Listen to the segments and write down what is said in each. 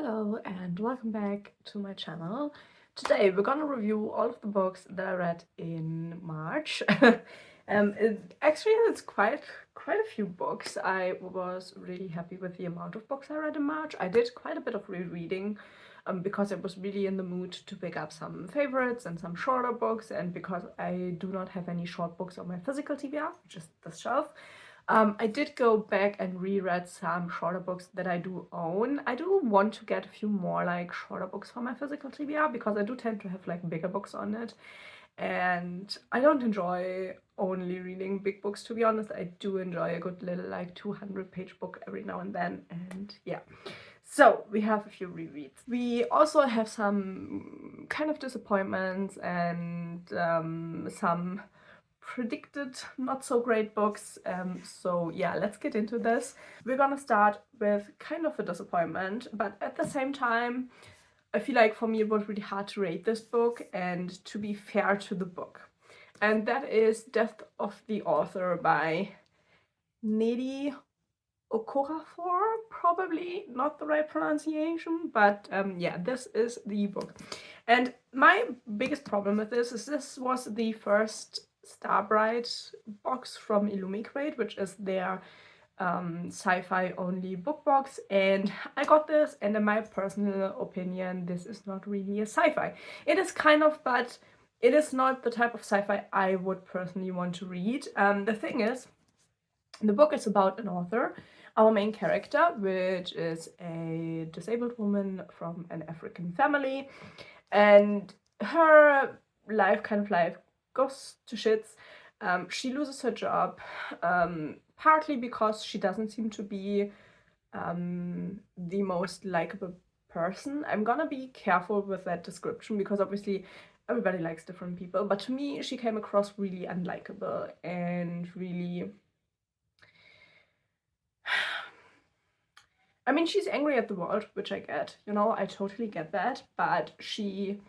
Hello and welcome back to my channel. Today we're gonna review all of the books that I read in March. It's quite a few books. I was really happy with the amount of books I read in March. I did quite a bit of rereading because I was really in the mood to pick up some favorites and some shorter books, and because I do not have any short books on my physical TBR, which is this shelf. I did go back and reread some shorter books that I do own. I do want to get a few more like shorter books for my physical TBR because I do tend to have like bigger books on it. And I don't enjoy only reading big books, to be honest. I do enjoy a good little like 200-page book every now and then, and yeah. So we have a few rereads. We also have some kind of disappointments and some predicted not so great books. So yeah, let's get into this. We're gonna start with kind of a disappointment, but at the same time, I feel like for me it was really hard to rate this book and to be fair to the book. And that is Death of the Author by Nnedi Okorafor, probably not the right pronunciation, but yeah, this is the book. And my biggest problem with this is this was the first Starbright box from Illumicrate, which is their sci-fi only book box, and I got this, and in my personal opinion this is not really a sci-fi. It is kind of, but it is not the type of sci-fi I would personally want to read. The thing is, the book is about an author, our main character, which is a disabled woman from an African family, and her life goes to shits. She loses her job, partly because she doesn't seem to be the most likable person. I'm gonna be careful with that description because obviously everybody likes different people, but to me she came across really unlikable and really... I mean, she's angry at the world, which I get, you know, I totally get that, but she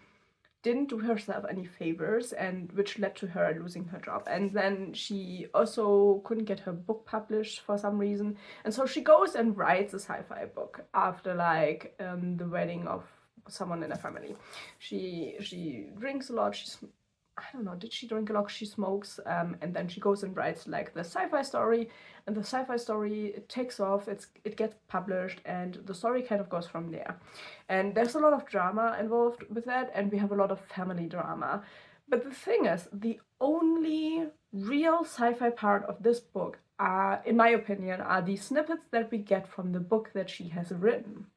didn't do herself any favors, and which led to her losing her job. And then she also couldn't get her book published for some reason, and so she goes and writes a sci-fi book after like the wedding of someone in her family. She drinks a lot, I don't know, did she drink a lot? She smokes, and then she goes and writes like the sci-fi story, and the sci-fi story, it takes off, it gets published, and the story kind of goes from there. And there's a lot of drama involved with that, and we have a lot of family drama. But the thing is, the only real sci-fi part of this book are, in my opinion, are the snippets that we get from the book that she has written.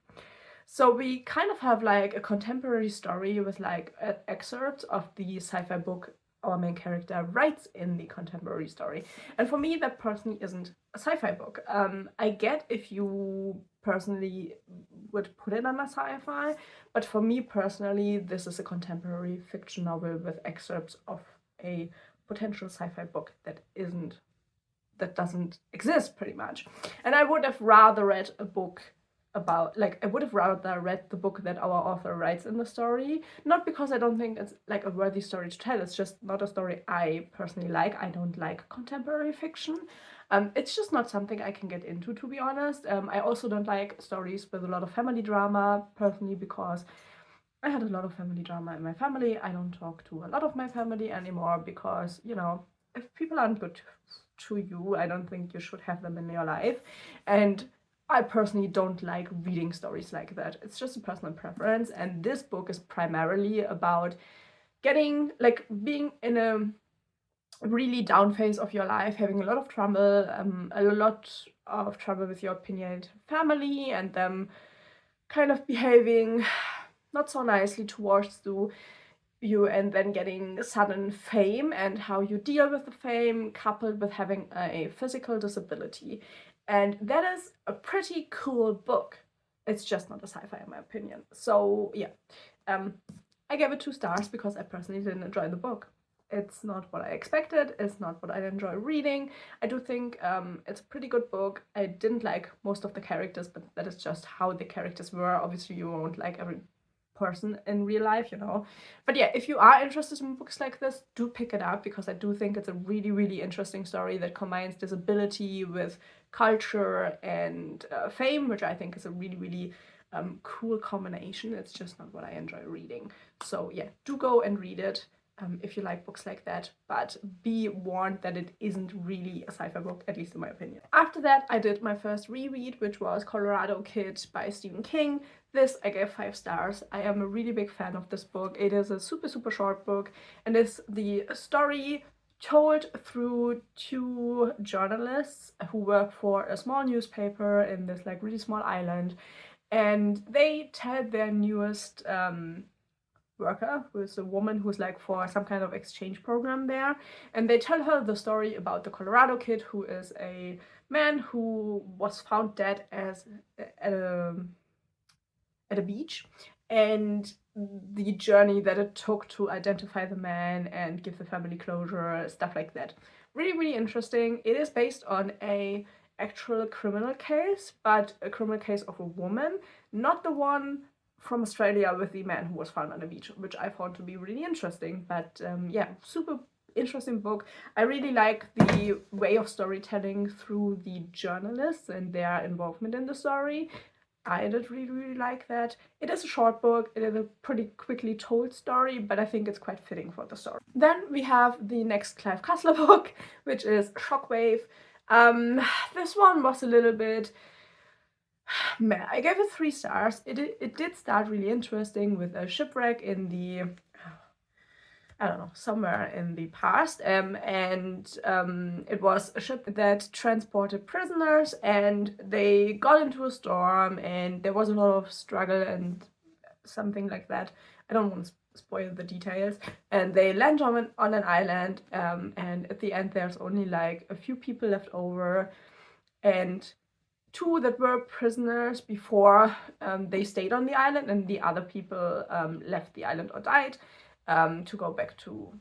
So we kind of have like a contemporary story with like excerpts of the sci-fi book our main character writes in the contemporary story. And for me, that personally isn't a sci-fi book. I get if you personally would put it under sci-fi, but for me personally, this is a contemporary fiction novel with excerpts of a potential sci-fi book that doesn't exist, pretty much. And I would have rather read a book about, like, I would have rather read the book that our author writes in the story, not because I don't think it's like a worthy story to tell, it's just not a story I personally like. I don't like contemporary fiction. It's just not something I can get into, to be honest. I also don't like stories with a lot of family drama, personally, because I had a lot of family drama in my family. I don't talk to a lot of my family anymore because, you know, if people aren't good to you, I don't think you should have them in your life. And I personally don't like reading stories like that. It's just a personal preference, and this book is primarily about getting, like, being in a really down phase of your life, having a lot of trouble, with your opinionated family, and them kind of behaving not so nicely towards you, and then getting sudden fame and how you deal with the fame, coupled with having a physical disability. And that is a pretty cool book. It's just not a sci-fi in my opinion. So yeah, I gave it 2 stars because I personally didn't enjoy the book. It's not what I expected, it's not what I enjoy reading. I do think it's a pretty good book. I didn't like most of the characters, but that is just how the characters were. Obviously you won't like every person in real life, you know. But yeah, if you are interested in books like this, do pick it up, because I do think it's a really, really interesting story that combines disability with culture and fame, which I think is a really, really cool combination. It's just not what I enjoy reading. So yeah, do go and read it if you like books like that, but be warned that it isn't really a sci-fi book, at least in my opinion. After that, I did my first reread, which was Colorado Kid by Stephen King. This I gave 5 stars. I am a really big fan of this book. It is a super short book, and it's the story told through 2 journalists who work for a small newspaper in this like really small island, and they tell their newest worker, who is a woman who's like for some kind of exchange program there, and they tell her the story about the Colorado Kid, who is a man who was found dead at a beach, and the journey that it took to identify the man and give the family closure, stuff like that. Really interesting. It is based on a actual criminal case, but a criminal case of a woman, not the one from Australia with the man who was found on the beach, which I found to be really interesting. But yeah, super interesting book. I really like the way of storytelling through the journalists and their involvement in the story. I did really like that. It is a short book, it is a pretty quickly told story, but I think it's quite fitting for the story. Then we have the next Clive Cussler book, which is Shockwave. This one was a little bit meh. I gave it 3 stars. It did start really interesting with a shipwreck in the I don't know, somewhere in the past, it was a ship that transported prisoners, and they got into a storm, and there was a lot of struggle and something like that. I don't want to spoil the details. And they land on an island, and at the end there's only like a few people left over, and 2 that were prisoners before they stayed on the island, and the other people left the island or died. To go back to,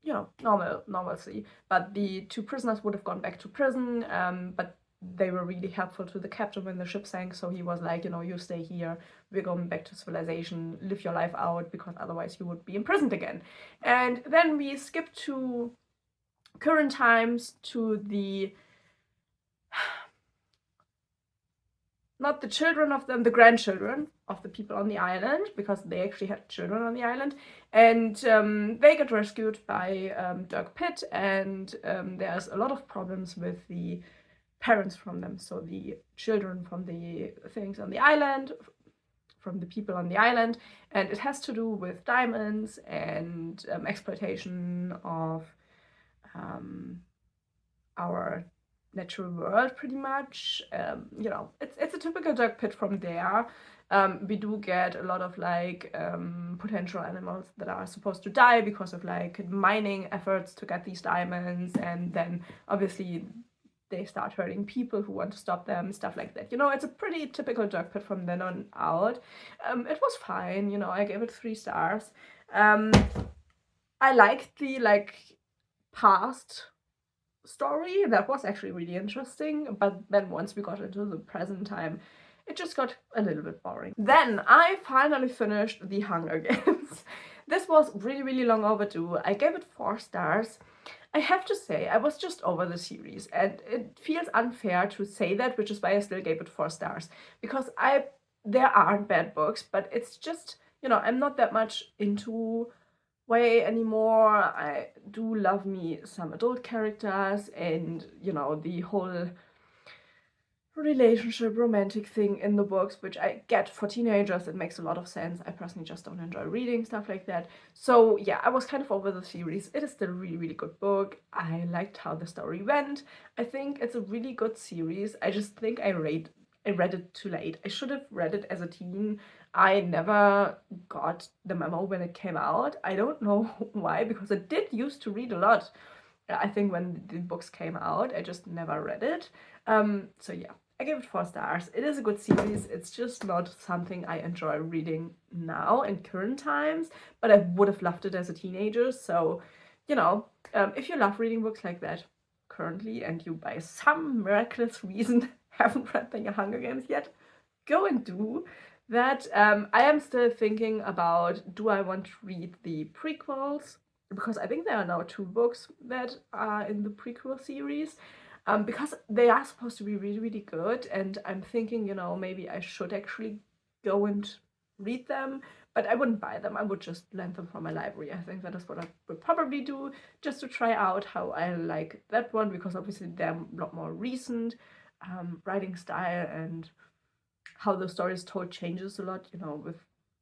you know, normalcy. But the 2 prisoners would have gone back to prison, but they were really helpful to the captain when the ship sank, so he was like, you know, you stay here, we're going back to civilization, live your life out, because otherwise you would be imprisoned again. And then we skip to current times, to the not the children of them, the grandchildren of the people on the island, because they actually had children on the island, and they get rescued by Dirk Pitt, and there's a lot of problems with the parents from them, so the children from the things on the island, from the people on the island, and it has to do with diamonds and exploitation of our natural world, pretty much. You know, it's a typical Dirk Pitt from there. We do get a lot of like potential animals that are supposed to die because of like mining efforts to get these diamonds, and then obviously they start hurting people who want to stop them, stuff like that. You know, it's a pretty typical Dirk Pitt from then on out. It was fine, you know, I gave it 3 stars. I liked the like past story, that was actually really interesting, but then once we got into the present time, it just got a little bit boring. Then I finally finished The Hunger Games. This was really long overdue. I gave it 4 stars. I have to say, I was just over the series, and it feels unfair to say that, which is why I still gave it 4 stars, because there aren't bad books, but it's just, you know, I'm not that much into YA anymore. I do love me some adult characters, and you know, the whole relationship romantic thing in the books, which I get for teenagers, it makes a lot of sense. I personally just don't enjoy reading stuff like that. So yeah, I was kind of over the series. It is still a really good book. I liked how the story went. I think it's a really good series. I just think I read it too late. I should have read it as a teen. I never got the memo when it came out. I don't know why, because I did used to read a lot. I think when the books came out, I just never read it. So yeah, I gave it 4 stars. It is a good series. It's just not something I enjoy reading now in current times, but I would have loved it as a teenager. So, you know, if you love reading books like that currently, and you by some miraculous reason haven't read The Hunger Games yet, go and do that. I am still thinking about, do I want to read the prequels? Because I think there are now 2 books that are in the prequel series, because they are supposed to be really good, and I'm thinking, you know, maybe I should actually go and read them, but I wouldn't buy them. I would just lend them from my library. I think that is what I would probably do, just to try out how I like that one, because obviously they're a lot more recent. Writing style and how the story is told changes a lot, with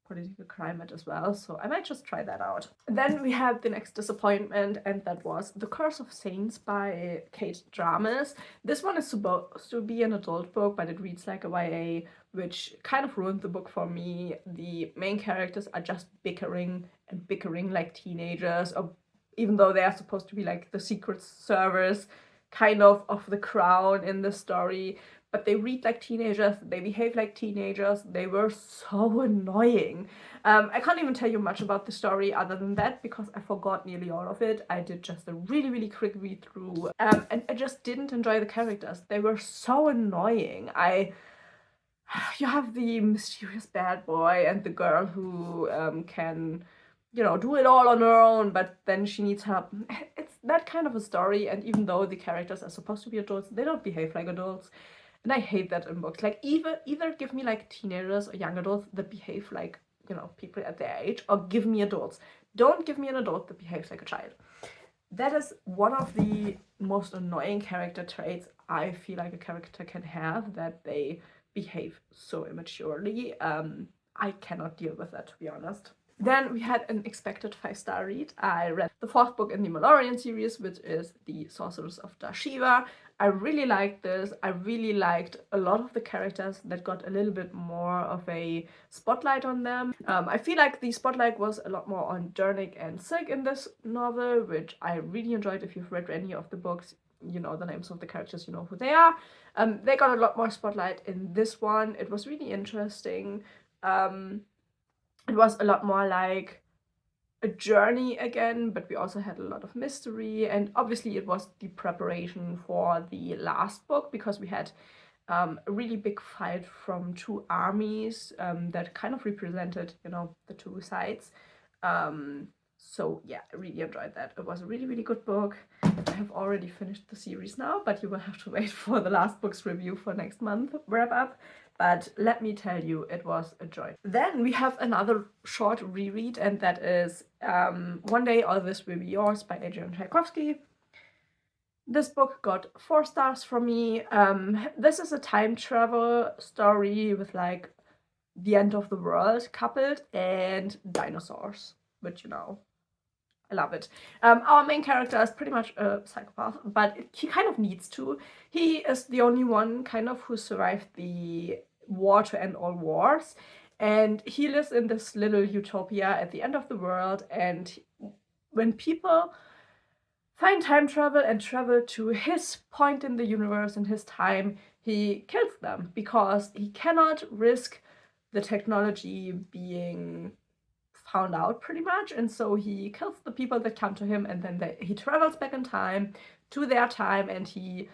political climate as well. So I might just try that out. Then we had the next disappointment, and that was The Curse of Saints by Kate Dramas. This one is supposed to be an adult book, but it reads like a YA, which kind of ruined the book for me. The main characters are just bickering and bickering like teenagers, or even though they are supposed to be like the Secret Service kind of the crown in the story, but they read like teenagers, they behave like teenagers. They were so annoying. I can't even tell you much about the story other than that, because I forgot nearly all of it. I did just a really, really quick read through, and I just didn't enjoy the characters. They were so annoying. You have the mysterious bad boy and the girl who can, do it all on her own, but then she needs help. It's that kind of a story, and even though the characters are supposed to be adults, they don't behave like adults. And I hate that in books. Like, either give me like teenagers or young adults that behave like, people at their age, or give me adults. Don't give me an adult that behaves like a child. That is one of the most annoying character traits I feel like a character can have, that they behave so immaturely. I cannot deal with that, to be honest. Then we had an expected 5-star read. I read the 4th book in the Malloreon series, which is The Sorceress of Dashiva. I really liked this. I really liked a lot of the characters that got a little bit more of a spotlight on them. I feel like the spotlight was a lot more on Dernick and Sig in this novel, which I really enjoyed. If you've read any of the books, you know the names of the characters, you know who they are. They got a lot more spotlight in this one. It was really interesting. It was a lot more like a journey again, but we also had a lot of mystery, and obviously it was the preparation for the last book, because we had a really big fight from 2 armies that kind of represented, the 2 sides. So yeah, I really enjoyed that. It was a really, really good book. I have already finished the series now, but you will have to wait for the last book's review for next month wrap up. But let me tell you, it was a joy. Then we have another short reread, and that is One Day All This Will Be Yours by Adrian Tchaikovsky. This book got 4 stars from me. This is a time travel story with like the end of the world coupled and dinosaurs, which, I love it. Our main character is pretty much a psychopath, but he kind of needs to. He is the only one kind of who survived the war to end all wars, and he lives in this little utopia at the end of the world. And when people find time travel and travel to his point in the universe in his time, he kills them, because he cannot risk the technology being found out, pretty much. And so he kills the people that come to him, and then he travels back in time to their time, and he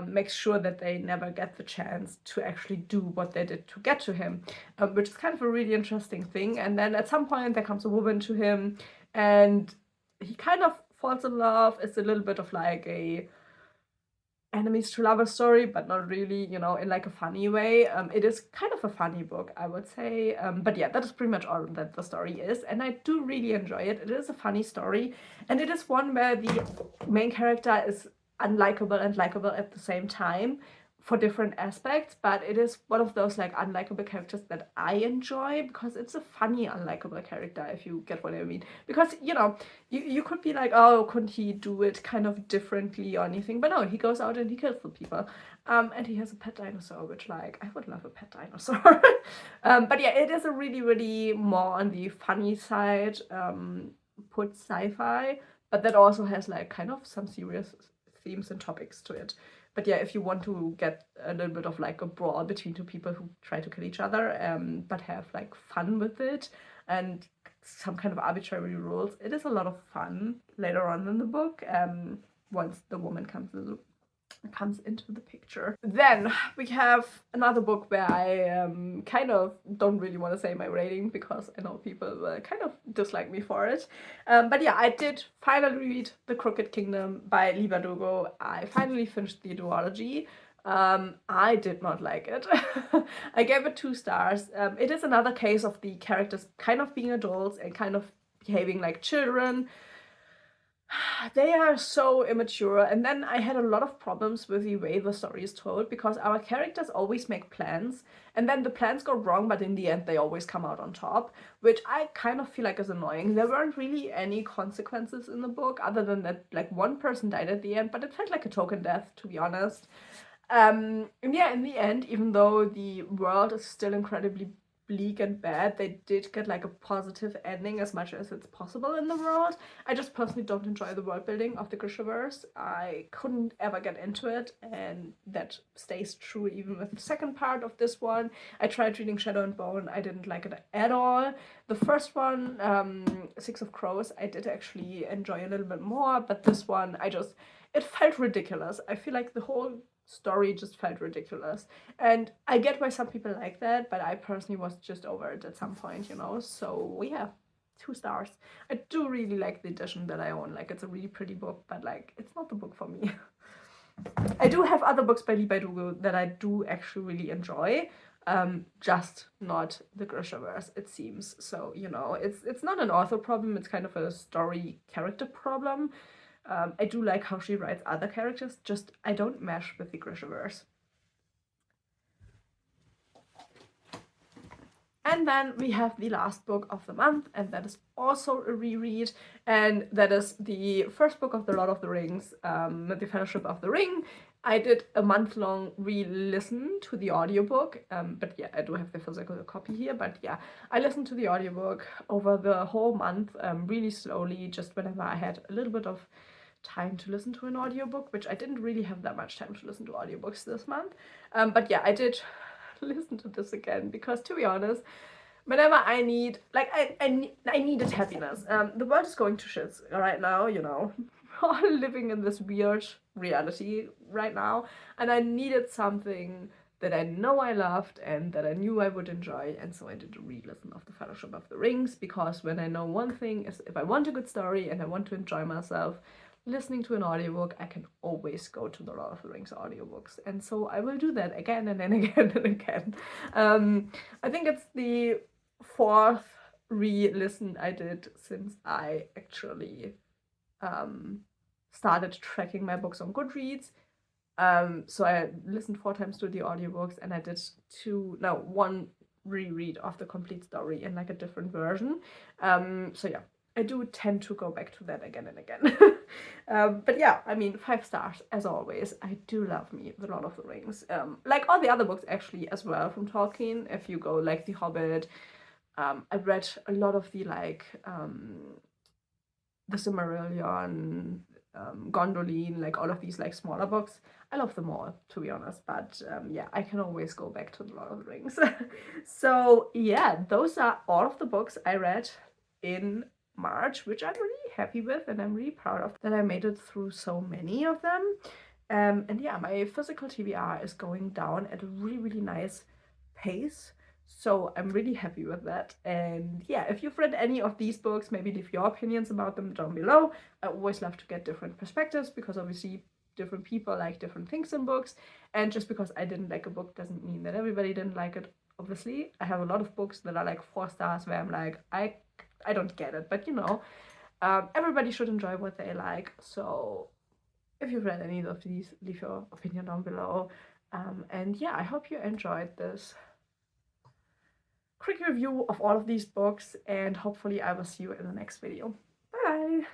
makes sure that they never get the chance to actually do what they did to get to him, which is kind of a really interesting thing. And then at some point there comes a woman to him, and he kind of falls in love. It's a little bit of like a enemies to lovers story, but not really, in like a funny way. It is kind of a funny book, I would say. But yeah, that is pretty much all that the story is, and I do really enjoy it. It is a funny story, and it is one where the main character is unlikable and likable at the same time for different aspects, but it is one of those like unlikable characters that I enjoy, because it's a funny unlikable character, if you get what I mean. Because you could be like, oh, couldn't he do it kind of differently or anything? But no, he goes out and he kills the people, and he has a pet dinosaur, which, like, I would love a pet dinosaur. But yeah, it is a really, really more on the funny side, put sci-fi, but that also has like kind of some serious themes and topics to it. But yeah, if you want to get a little bit of like a brawl between 2 people who try to kill each other, but have like fun with it and some kind of arbitrary rules, it is a lot of fun later on in the book, once the woman comes into the picture. Then we have another book where I kind of don't really want to say my rating, because I know people will kind of dislike me for it. But yeah, I did finally read The Crooked Kingdom by Lee Bardugo. I finally finished the duology. I did not like it. I gave it 2 stars. It is another case of the characters kind of being adults and kind of behaving like children. They are so immature, and then I had a lot of problems with the way the story is told because our characters always make plans and then the plans go wrong, but in the end they always come out on top, which I kind of feel like is annoying. There weren't really any consequences in the book other than that like one person died at the end, but it felt like a token death, to be honest. And yeah, in the end, even though the world is still incredibly bleak and bad, they did get like a positive ending as much as it's possible in the world. I just personally don't enjoy the world building of the Grishaverse. I couldn't ever get into it, and that stays true even with the second part of this one. I tried reading Shadow and Bone, I didn't like it at all. The first one, Six of Crows, I did actually enjoy a little bit more, but this one, it felt ridiculous. I feel like the whole story just felt ridiculous. And I get why some people like that, but I personally was just over it at some point, you know? So yeah, 2 stars. I do really like the edition that I own. Like, it's a really pretty book, but like, it's not the book for me. I do have other books by Lee Baidugu that I do actually really enjoy. Just not the Grishaverse, it seems. So, you know, it's not an author problem, it's kind of a story character problem. I do like how she writes other characters, just I don't mesh with the Grishaverse. And then we have the last book of the month, and that is also a reread, and that is the first book of The Lord of the Rings, The Fellowship of the Ring. I did a month-long re-listen to the audiobook, but yeah, I do have the physical copy here, but yeah, I listened to the audiobook over the whole month, really slowly, just whenever I had a little bit of time to listen to an audiobook, which I didn't really have that much time to listen to audiobooks this month. But yeah, I did listen to this again because, to be honest, whenever I need, like, I needed happiness. The world is going to shit right now, you know. We're all living in this weird reality right now, and I needed something that I know I loved and that I knew I would enjoy, and so I did a re-listen of The Fellowship of the Rings, because when I know one thing is, if I want a good story and I want to enjoy myself, listening to an audiobook, I can always go to the Lord of the Rings audiobooks, and so I will do that again and then again and again. I think it's the 4th re-listen I did since I actually started tracking my books on Goodreads. So I listened 4 times to the audiobooks, and I did 1 reread of the complete story in like a different version. So yeah, I do tend to go back to that again and again. But yeah, I mean, 5 stars as always. I do love me The Lord of the Rings. Like all the other books actually as well from Tolkien. If you go like The Hobbit, I read a lot of the like the Silmarillion, Gondolin, like all of these like smaller books. I love them all, to be honest, but yeah, I can always go back to The Lord of the Rings. So yeah, those are all of the books I read in March, which I'm really happy with, and I'm really proud of that I made it through so many of them. And yeah, my physical TBR is going down at a really, really nice pace. So I'm really happy with that. And yeah, if you've read any of these books, maybe leave your opinions about them down below. I always love to get different perspectives, because obviously different people like different things in books. And just because I didn't like a book doesn't mean that everybody didn't like it. Obviously, I have a lot of books that are like 4 stars where I'm like, I don't get it. But you know, everybody should enjoy what they like. So if you've read any of these, leave your opinion down below. And yeah, I hope you enjoyed this quick review of all of these books, and hopefully I will see you in the next video. Bye!